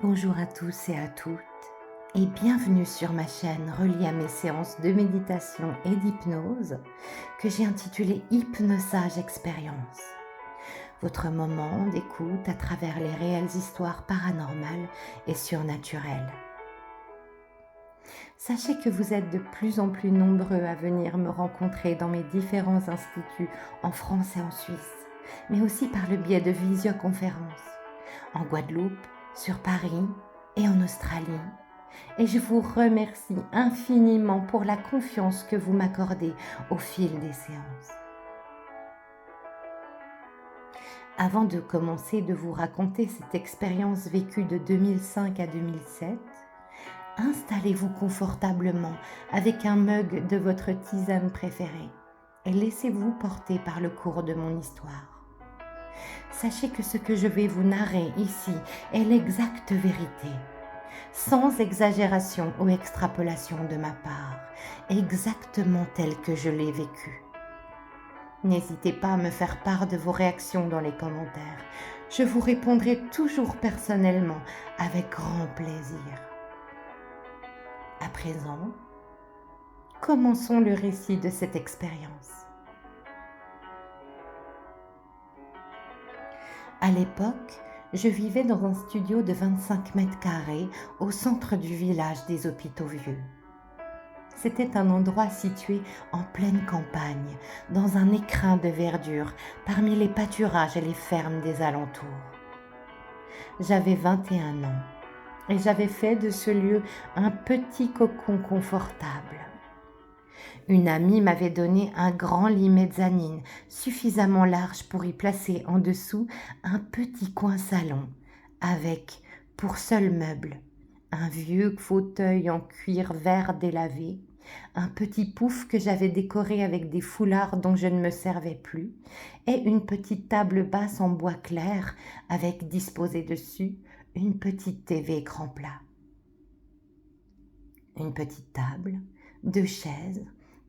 Bonjour à tous et à toutes et bienvenue sur ma chaîne reliée à mes séances de méditation et d'hypnose que j'ai intitulée Hypnosage Expérience. Votre moment d'écoute à travers les réelles histoires paranormales et surnaturelles. Sachez que vous êtes de plus en plus nombreux à venir me rencontrer dans mes différents instituts en France et en Suisse, mais aussi par le biais de visioconférences, en Guadeloupe, sur Paris et en Australie. Et je vous remercie infiniment pour la confiance que vous m'accordez au fil des séances. Avant de commencer de vous raconter cette expérience vécue de 2005 à 2007, installez-vous confortablement avec un mug de votre tisane préférée et laissez-vous porter par le cours de mon histoire. Sachez que ce que je vais vous narrer ici est l'exacte vérité, sans exagération ou extrapolation de ma part, exactement tel que je l'ai vécu. N'hésitez pas à me faire part de vos réactions dans les commentaires. Je vous répondrai toujours personnellement avec grand plaisir. À présent, commençons le récit de cette expérience. À l'époque, je vivais dans un studio de 25 mètres carrés au centre du village des Hôpitaux Vieux. C'était un endroit situé en pleine campagne, dans un écrin de verdure, parmi les pâturages et les fermes des alentours. J'avais 21 ans et j'avais fait de ce lieu un petit cocon confortable. Une amie m'avait donné un grand lit mezzanine, suffisamment large pour y placer en dessous un petit coin salon, avec, pour seul meuble, un vieux fauteuil en cuir vert délavé, un petit pouf que j'avais décoré avec des foulards dont je ne me servais plus, et une petite table basse en bois clair avec disposé dessus une petite TV écran plat. Une petite table, 2 chaises,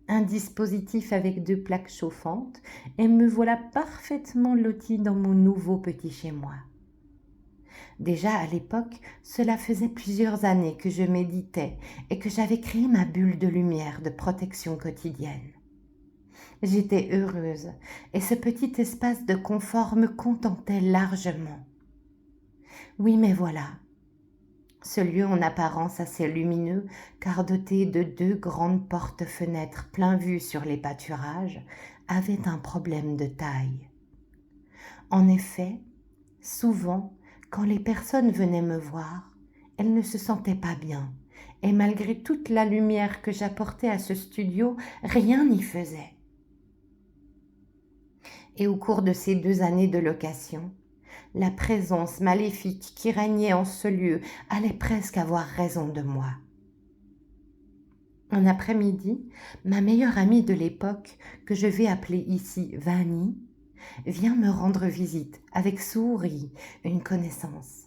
un dispositif avec 2 plaques chauffantes, et me voilà parfaitement lotie dans mon nouveau petit chez-moi. Déjà à l'époque, cela faisait plusieurs années que je méditais et que j'avais créé ma bulle de lumière de protection quotidienne. J'étais heureuse et ce petit espace de confort me contentait largement. Oui, mais voilà, ce lieu en apparence assez lumineux, car doté de 2 grandes portes-fenêtres plein vue sur les pâturages, avait un problème de taille. En effet, souvent, quand les personnes venaient me voir, elles ne se sentaient pas bien, et malgré toute la lumière que j'apportais à ce studio, rien n'y faisait. Et au cours de ces 2 années de location, la présence maléfique qui régnait en ce lieu allait presque avoir raison de moi. Un après-midi, ma meilleure amie de l'époque, que je vais appeler ici Vanny, vient me rendre visite avec Souris, une connaissance.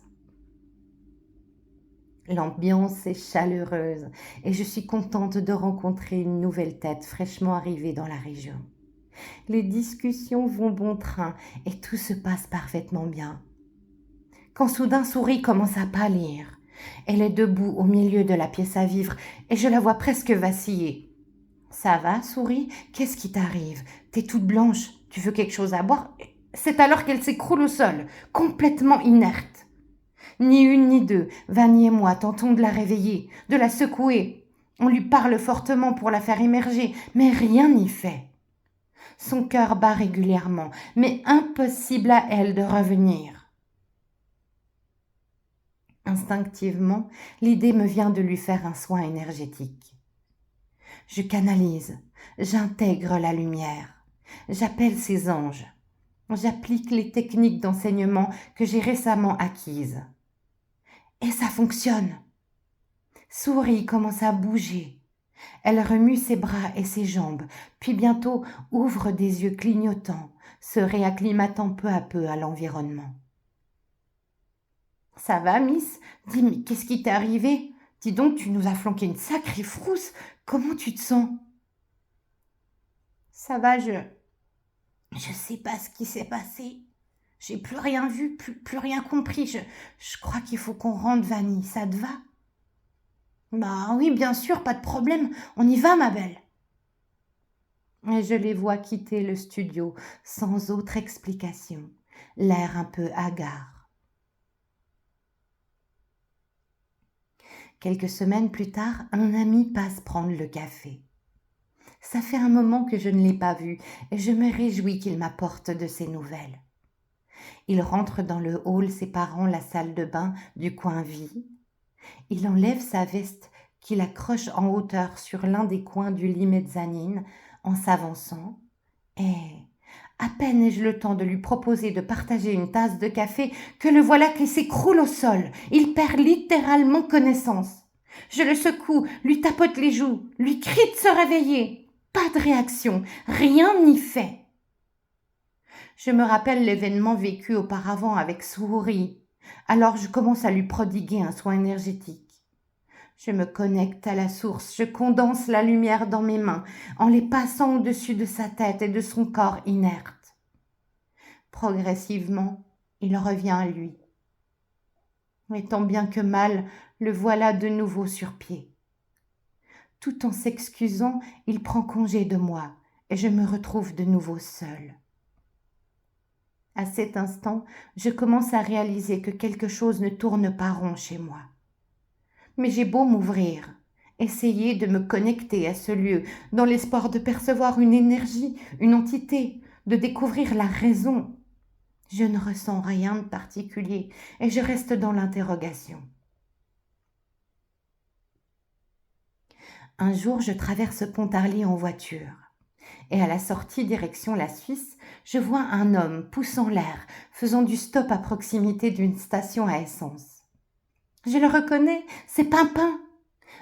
L'ambiance est chaleureuse et je suis contente de rencontrer une nouvelle tête fraîchement arrivée dans la région. Les discussions vont bon train et tout se passe parfaitement bien. Quand soudain Souris commence à pâlir. Elle est debout au milieu de la pièce à vivre et je la vois presque vaciller. « Ça va, Souris? Qu'est-ce qui t'arrive? T'es toute blanche, tu veux quelque chose à boire ?» C'est alors qu'elle s'écroule au sol, complètement inerte. Ni une ni deux, Vanny et moi tentons de la réveiller, de la secouer. On lui parle fortement pour la faire émerger, mais rien n'y fait. Son cœur bat régulièrement, mais impossible à elle de revenir. Instinctivement, l'idée me vient de lui faire un soin énergétique. Je canalise, j'intègre la lumière, j'appelle ses anges, j'applique les techniques d'enseignement que j'ai récemment acquises. Et ça fonctionne. Souris commence à bouger. Elle remue ses bras et ses jambes, puis bientôt ouvre des yeux clignotants, se réacclimatant peu à peu à l'environnement. « Ça va, Miss ? Dis, mais qu'est-ce qui t'est arrivé ? Dis donc, tu nous as flanqué une sacrée frousse. Comment tu te sens ?»« Ça va, je sais pas ce qui s'est passé. J'ai plus rien vu, plus rien compris. Je crois qu'il faut qu'on rentre, Vanille. Ça te va? Bah oui, bien sûr, pas de problème. On y va, ma belle. Et je les vois quitter le studio sans autre explication, l'air un peu hagard. Quelques semaines plus tard, un ami passe prendre le café. Ça fait un moment que je ne l'ai pas vu et je me réjouis qu'il m'apporte de ses nouvelles. Il rentre dans le hall séparant la salle de bain du coin vie. Il enlève sa veste qu'il accroche en hauteur sur l'un des coins du lit mezzanine en s'avançant. Et à peine ai-je le temps de lui proposer de partager une tasse de café que le voilà qui s'écroule au sol. Il perd littéralement connaissance. Je le secoue, lui tapote les joues, lui crie de se réveiller. Pas de réaction, rien n'y fait. Je me rappelle l'événement vécu auparavant avec Souris. Alors je commence à lui prodiguer un soin énergétique. Je me connecte à la source, je condense la lumière dans mes mains en les passant au-dessus de sa tête et de son corps inerte. Progressivement, il revient à lui. Et tant bien que mal, le voilà de nouveau sur pied. Tout en s'excusant, il prend congé de moi et je me retrouve de nouveau seule. À cet instant, je commence à réaliser que quelque chose ne tourne pas rond chez moi. Mais j'ai beau m'ouvrir, essayer de me connecter à ce lieu, dans l'espoir de percevoir une énergie, une entité, de découvrir la raison. Je ne ressens rien de particulier et je reste dans l'interrogation. Un jour, je traverse Pontarlier en voiture. Et à la sortie direction la Suisse, je vois un homme poussant l'air, faisant du stop à proximité d'une station à essence. Je le reconnais, c'est Pimpin,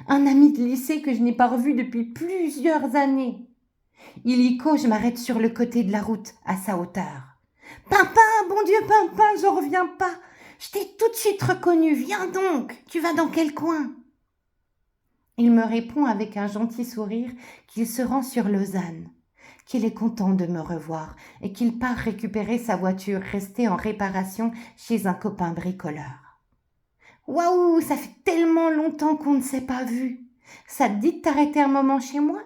un ami de lycée que je n'ai pas revu depuis plusieurs années. Illico, je m'arrête sur le côté de la route, à sa hauteur. « Pimpin, bon Dieu, Pimpin, j'en reviens pas. Je t'ai tout de suite reconnu, viens donc, tu vas dans quel coin ?» Il me répond avec un gentil sourire qu'il se rend sur Lausanne, qu'il est content de me revoir et qu'il part récupérer sa voiture restée en réparation chez un copain bricoleur. « Waouh, ça fait tellement longtemps qu'on ne s'est pas vu. Ça te dit de t'arrêter un moment chez moi ?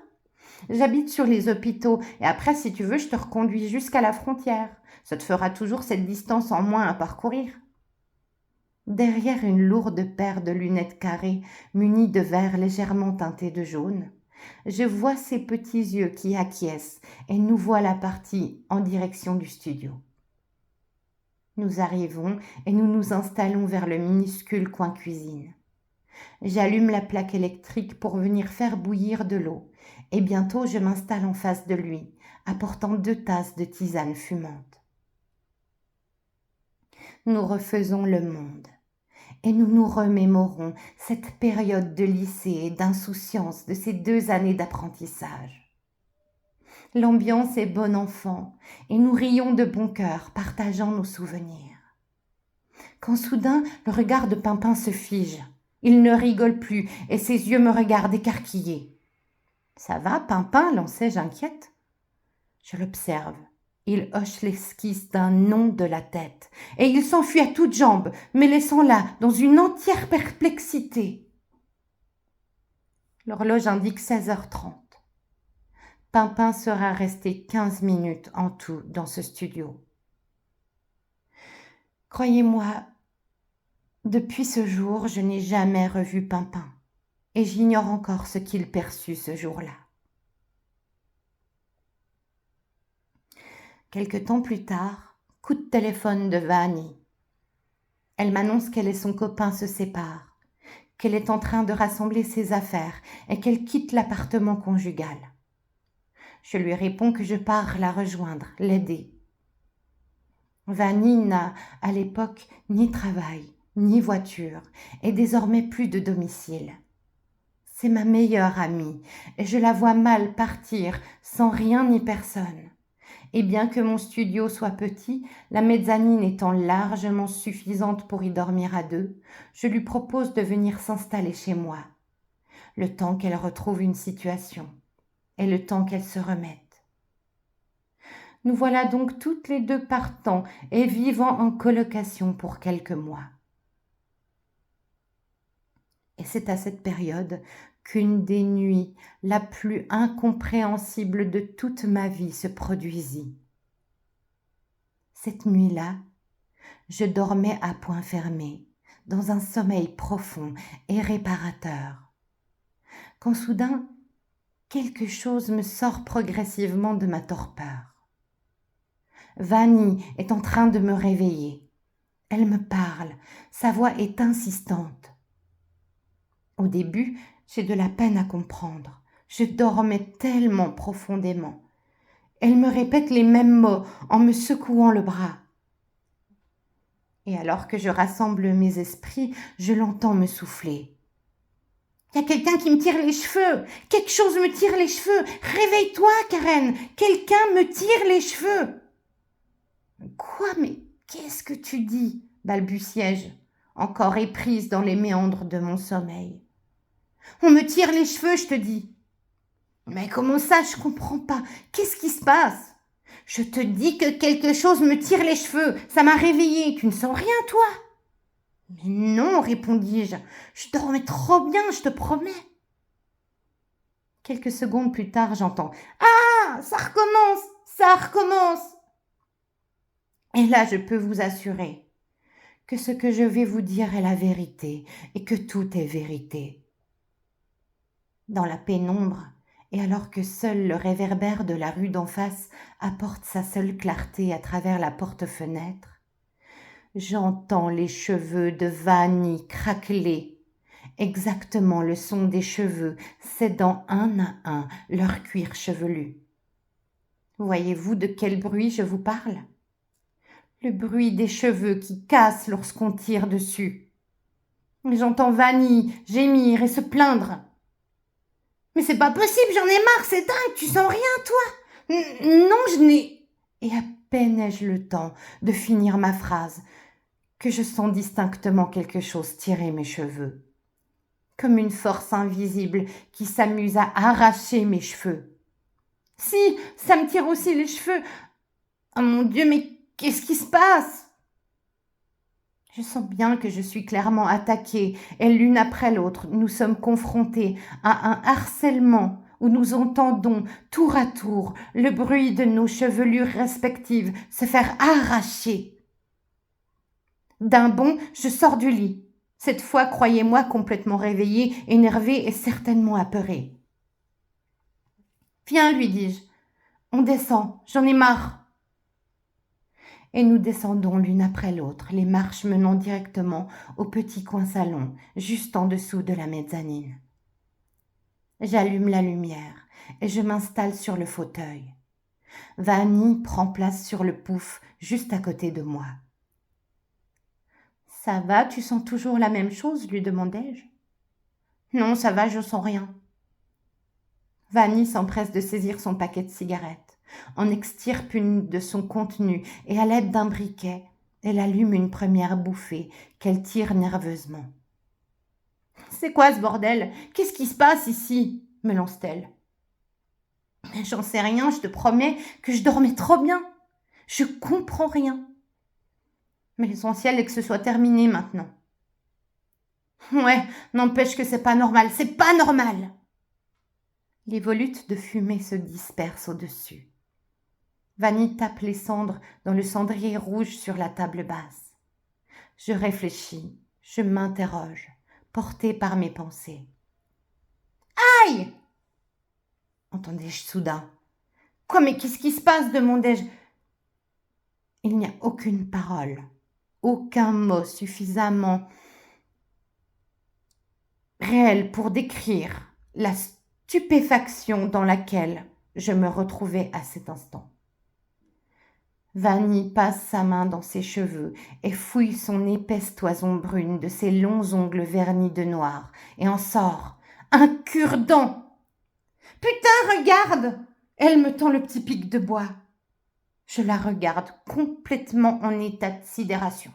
J'habite sur les hôpitaux et après, si tu veux, je te reconduis jusqu'à la frontière. Ça te fera toujours cette distance en moins à parcourir. » Derrière une lourde paire de lunettes carrées munies de verres légèrement teintés de jaune, je vois ses petits yeux qui acquiescent et nous voilà partis en direction du studio. Nous arrivons et nous nous installons vers le minuscule coin cuisine. J'allume la plaque électrique pour venir faire bouillir de l'eau et bientôt je m'installe en face de lui, apportant 2 tasses de tisane fumante. Nous refaisons le monde. Et nous nous remémorons cette période de lycée et d'insouciance de ces 2 années d'apprentissage. L'ambiance est bon enfant et nous rions de bon cœur, partageant nos souvenirs. Quand soudain, le regard de Pimpin se fige. Il ne rigole plus et ses yeux me regardent écarquillés. « Ça va, Pimpin ?» lançai-je inquiète. Je l'observe. Il hoche l'esquisse d'un nom de la tête, et il s'enfuit à toutes jambes, me laissant là, dans une entière perplexité. L'horloge indique 16h30. Pimpin sera resté 15 minutes en tout dans ce studio. Croyez-moi, depuis ce jour, je n'ai jamais revu Pimpin, et j'ignore encore ce qu'il perçut ce jour-là. Quelque temps plus tard, coup de téléphone de Vanille. Elle m'annonce qu'elle et son copain se séparent, qu'elle est en train de rassembler ses affaires et qu'elle quitte l'appartement conjugal. Je lui réponds que je pars la rejoindre, l'aider. Vanille n'a, à l'époque, ni travail, ni voiture, et désormais plus de domicile. C'est ma meilleure amie, et je la vois mal partir sans rien ni personne. Et bien que mon studio soit petit, la mezzanine étant largement suffisante pour y dormir à 2, je lui propose de venir s'installer chez moi, le temps qu'elle retrouve une situation et le temps qu'elle se remette. Nous voilà donc toutes les deux partant et vivant en colocation pour quelques mois. Et c'est à cette période qu'une des nuits la plus incompréhensible de toute ma vie se produisit. Cette nuit-là, je dormais à poings fermés, dans un sommeil profond et réparateur, quand soudain, quelque chose me sort progressivement de ma torpeur. Vanny est en train de me réveiller. Elle me parle, sa voix est insistante. Au début, j'ai de la peine à comprendre. Je dormais tellement profondément. Elle me répète les mêmes mots en me secouant le bras. Et alors que je rassemble mes esprits, je l'entends me souffler. « Il y a quelqu'un qui me tire les cheveux. Quelque chose me tire les cheveux. Réveille-toi, Karen. Quelqu'un me tire les cheveux. » « Quoi, mais qu'est-ce que tu dis ?» balbutiai-je, encore éprise dans les méandres de mon sommeil. « On me tire les cheveux, je te dis. »« Mais comment ça, je comprends pas. Qu'est-ce qui se passe ?»« Je te dis que quelque chose me tire les cheveux. Ça m'a réveillée. Tu ne sens rien, toi ?»« Mais non, répondis-je. Je dormais trop bien, je te promets. » Quelques secondes plus tard, j'entends « Ah, ça recommence, ça recommence !» Et là, je peux vous assurer que ce que je vais vous dire est la vérité et que tout est vérité. Dans la pénombre, et alors que seul le réverbère de la rue d'en face apporte sa seule clarté à travers la porte-fenêtre, j'entends les cheveux de Vanny craqueler, exactement le son des cheveux cédant un à un leur cuir chevelu. Voyez-vous de quel bruit je vous parle ? Le bruit des cheveux qui cassent lorsqu'on tire dessus. J'entends Vanny gémir et se plaindre. « Mais c'est pas possible, j'en ai marre, c'est dingue, tu sens rien, toi ?»« Non, je n'ai... » Et à peine ai-je le temps de finir ma phrase que je sens distinctement quelque chose tirer mes cheveux, comme une force invisible qui s'amuse à arracher mes cheveux. « Si, ça me tire aussi les cheveux. Oh mon Dieu, mais qu'est-ce qui se passe ? » Je sens bien que je suis clairement attaquée et l'une après l'autre, nous sommes confrontés à un harcèlement où nous entendons tour à tour le bruit de nos chevelures respectives se faire arracher. D'un bond, je sors du lit. Cette fois, croyez-moi, complètement réveillée, énervée et certainement apeurée. « Viens, lui dis-je, on descend, j'en ai marre. » Et nous descendons l'une après l'autre, les marches menant directement au petit coin salon, juste en dessous de la mezzanine. J'allume la lumière et je m'installe sur le fauteuil. Vanny prend place sur le pouf, juste à côté de moi. « Ça va, tu sens toujours la même chose ?» lui demandai-je. « Non, ça va, je sens rien. » Vanny s'empresse de saisir son paquet de cigarettes, en extirpe une de son contenu et à l'aide d'un briquet, elle allume une première bouffée qu'elle tire nerveusement. « C'est quoi ce bordel ? Qu'est-ce qui se passe ici ?» me lance-t-elle. « J'en sais rien, je te promets que je dormais trop bien. Je comprends rien. Mais l'essentiel est que ce soit terminé maintenant. » « Ouais, n'empêche que c'est pas normal, c'est pas normal !» Les volutes de fumée se dispersent au-dessus. Vanny tape les cendres dans le cendrier rouge sur la table basse. Je réfléchis, je m'interroge, portée par mes pensées. « Aïe !» entendais-je soudain. « Quoi, mais qu'est-ce qui se passe ?» demandai-je. Il n'y a aucune parole, aucun mot suffisamment réel pour décrire la stupéfaction dans laquelle je me retrouvais à cet instant. Vanny passe sa main dans ses cheveux et fouille son épaisse toison brune de ses longs ongles vernis de noir et en sort un cure-dent. « Putain, regarde !» Elle me tend le petit pic de bois. Je la regarde complètement en état de sidération.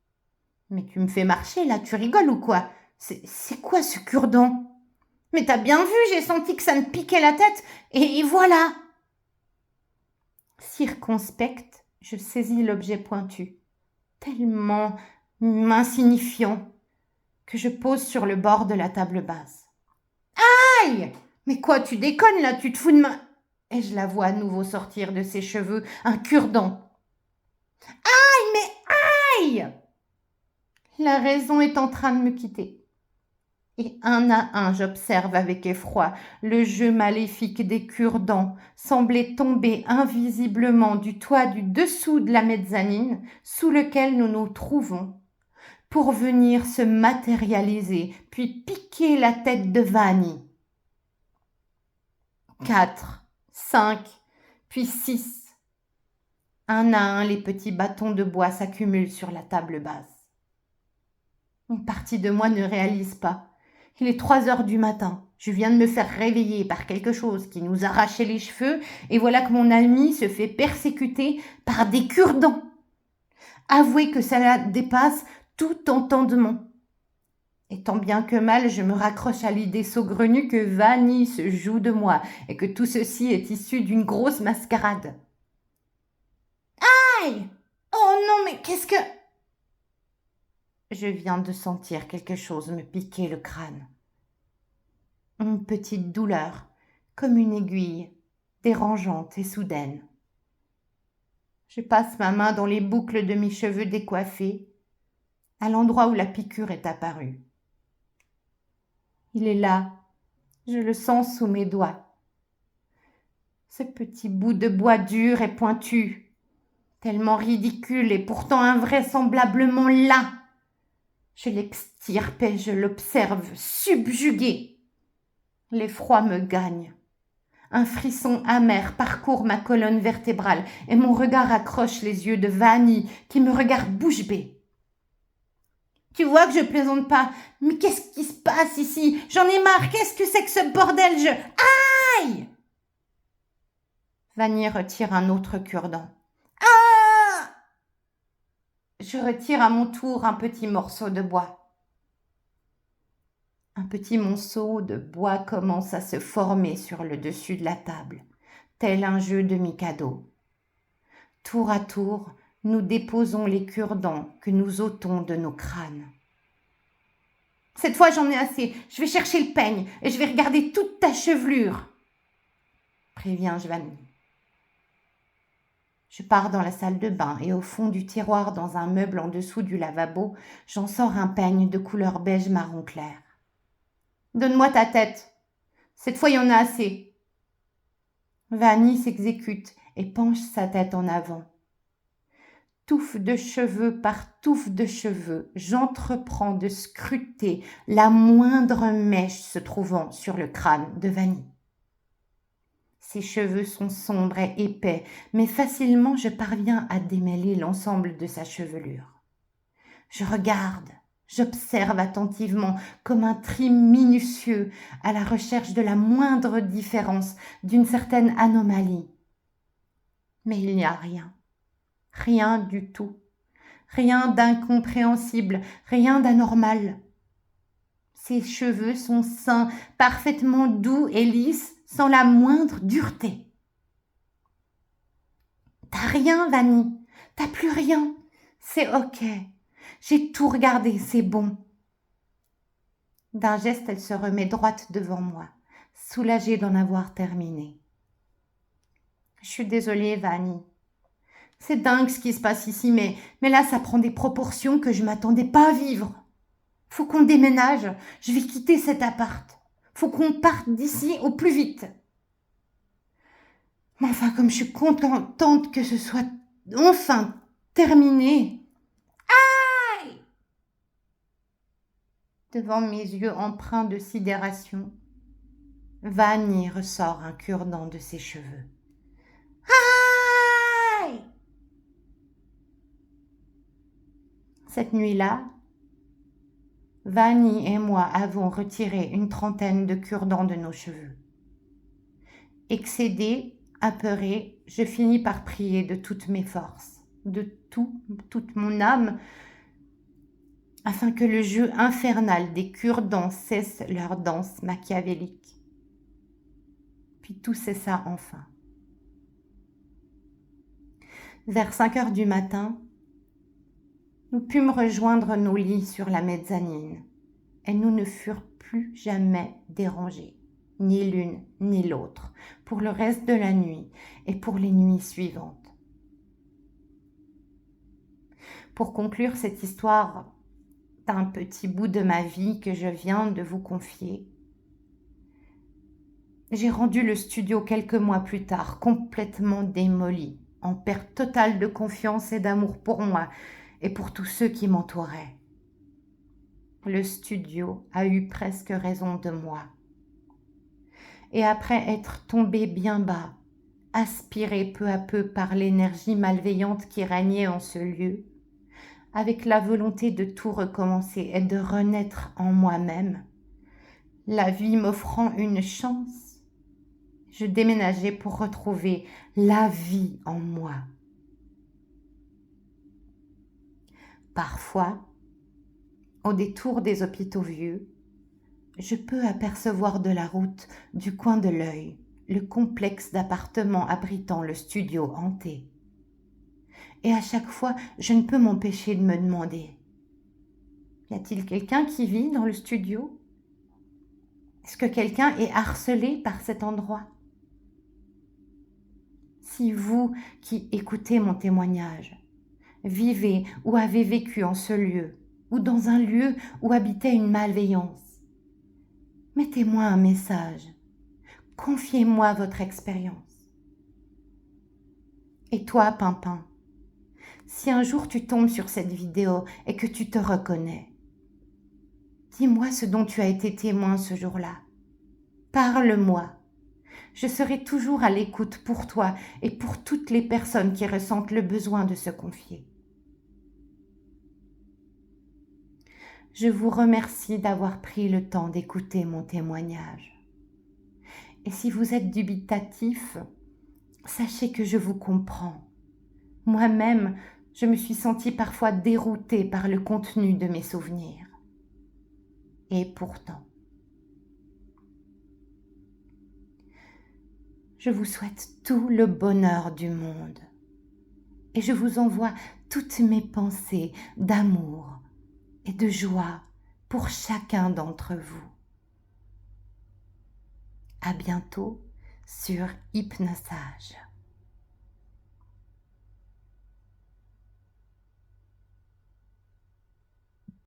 « Mais tu me fais marcher là, tu rigoles ou quoi ? C'est quoi ce cure-dent ? Mais t'as bien vu, j'ai senti que ça me piquait la tête, et voilà !» Circonspecte, je saisis l'objet pointu, tellement insignifiant, que je pose sur le bord de la table basse. Aïe! Mais quoi, tu déconnes là, tu te fous de ma... Et je la vois à nouveau sortir de ses cheveux un cure-dent. Aïe, mais aïe! La raison est en train de me quitter. Et un à un, j'observe avec effroi le jeu maléfique des cure-dents sembler tomber invisiblement du toit du dessous de la mezzanine sous lequel nous nous trouvons, pour venir se matérialiser, puis piquer la tête de Vanni. 4, 5, puis 6. Un à un, les petits bâtons de bois s'accumulent sur la table basse. Une partie de moi ne réalise pas. Il est 3 heures du matin. Je viens de me faire réveiller par quelque chose qui nous arrachait les cheveux et voilà que mon ami se fait persécuter par des cure-dents. Avouez que cela dépasse tout entendement. Et tant bien que mal, je me raccroche à l'idée saugrenue que Vanni se joue de moi et que tout ceci est issu d'une grosse mascarade. Aïe! Oh non, mais qu'est-ce que... Je viens de sentir quelque chose me piquer le crâne. Une petite douleur, comme une aiguille, dérangeante et soudaine. Je passe ma main dans les boucles de mes cheveux décoiffés, à l'endroit où la piqûre est apparue. Il est là, je le sens sous mes doigts. Ce petit bout de bois dur et pointu, tellement ridicule et pourtant invraisemblablement là. Je l'extirpe et je l'observe, subjugué. L'effroi me gagne. Un frisson amer parcourt ma colonne vertébrale et mon regard accroche les yeux de Vanni qui me regarde bouche bée. Tu vois que je plaisante pas, mais qu'est-ce qui se passe ici? J'en ai marre, qu'est-ce que c'est que ce bordel? Aïe! Vanni retire un autre cure-dent. Ah! Je retire à mon tour un petit morceau de bois. Un petit monceau de bois commence à se former sur le dessus de la table, tel un jeu de Mikado. Tour à tour, nous déposons les cure-dents que nous ôtons de nos crânes. Cette fois, j'en ai assez. Je vais chercher le peigne et je vais regarder toute ta chevelure, prévient Vanni. Je pars dans la salle de bain et au fond du tiroir, dans un meuble en dessous du lavabo, j'en sors un peigne de couleur beige marron clair. Donne-moi ta tête. Cette fois, il y en a assez. Vanni s'exécute et penche sa tête en avant. Touffe de cheveux par touffe de cheveux, j'entreprends de scruter la moindre mèche se trouvant sur le crâne de Vanni. Ses cheveux sont sombres et épais, mais facilement je parviens à démêler l'ensemble de sa chevelure. Je regarde, j'observe attentivement comme un tri minutieux à la recherche de la moindre différence, d'une certaine anomalie. Mais il n'y a rien, rien du tout, rien d'incompréhensible, rien d'anormal. Ses cheveux sont sains, parfaitement doux et lisses, sans la moindre dureté. T'as rien, Vanni, t'as plus rien, c'est ok. J'ai tout regardé, c'est bon. D'un geste, elle se remet droite devant moi, soulagée d'en avoir terminé. Je suis désolée, Vanni. C'est dingue ce qui se passe ici, mais là, ça prend des proportions que je m'attendais pas à vivre. Faut qu'on déménage, je vais quitter cet appart. Faut qu'on parte d'ici au plus vite. Mais enfin, comme je suis contente que ce soit enfin terminé. Devant mes yeux empreints de sidération, Vanni ressort un cure-dent de ses cheveux. Aïe! Cette nuit-là, Vanni et moi avons retiré une trentaine de cure-dents de nos cheveux. Excédée, apeurée, je finis par prier de toutes mes forces, de toute mon âme, afin que le jeu infernal des cure-dents cesse leur danse machiavélique. Puis tout cessa enfin. Vers 5 heures du matin, nous pûmes rejoindre nos lits sur la mezzanine et nous ne furent plus jamais dérangés, ni l'une ni l'autre, pour le reste de la nuit et pour les nuits suivantes. Pour conclure cette histoire d'un petit bout de ma vie que je viens de vous confier, j'ai rendu le studio quelques mois plus tard, complètement démoli, en perte totale de confiance et d'amour pour moi et pour tous ceux qui m'entouraient. Le studio a eu presque raison de moi. Et après être tombé bien bas, aspiré peu à peu par l'énergie malveillante qui régnait en ce lieu, avec la volonté de tout recommencer et de renaître en moi-même, la vie m'offrant une chance, je déménageais pour retrouver la vie en moi. Parfois, au détour des hôpitaux vieux, je peux apercevoir de la route, du coin de l'œil, le complexe d'appartements abritant le studio hanté. Et à chaque fois, je ne peux m'empêcher de me demander, y a-t-il quelqu'un qui vit dans le studio? Est-ce que quelqu'un est harcelé par cet endroit? Si vous qui écoutez mon témoignage, vivez ou avez vécu en ce lieu, ou dans un lieu où habitait une malveillance, mettez-moi un message, confiez-moi votre expérience. Et toi, Pimpin, si un jour tu tombes sur cette vidéo et que tu te reconnais, dis-moi ce dont tu as été témoin ce jour-là. Parle-moi. Je serai toujours à l'écoute pour toi et pour toutes les personnes qui ressentent le besoin de se confier. Je vous remercie d'avoir pris le temps d'écouter mon témoignage. Et si vous êtes dubitatif, sachez que je vous comprends. Moi-même, je me suis sentie parfois déroutée par le contenu de mes souvenirs. Et pourtant, je vous souhaite tout le bonheur du monde. Et je vous envoie toutes mes pensées d'amour et de joie pour chacun d'entre vous. À bientôt sur Hypnosage.